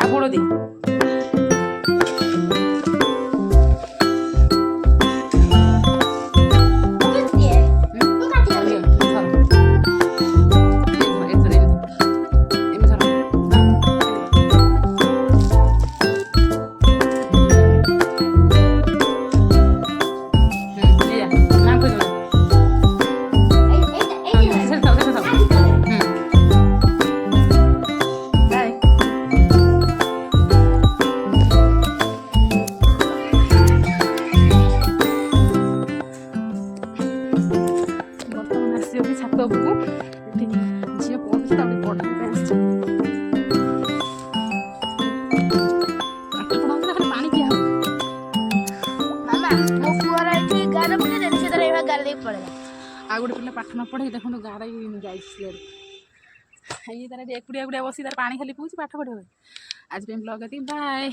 गोड़ दे छात उपरको झील पढ़ुची पढ़ा पानी पिया आ गोटे पिला पाठ न पढ़े देखो गाड़ा जाए तार एकुटिया बसी तार पानी खाली पीछे पाठ पढ़े आज ब्लॉग बाय।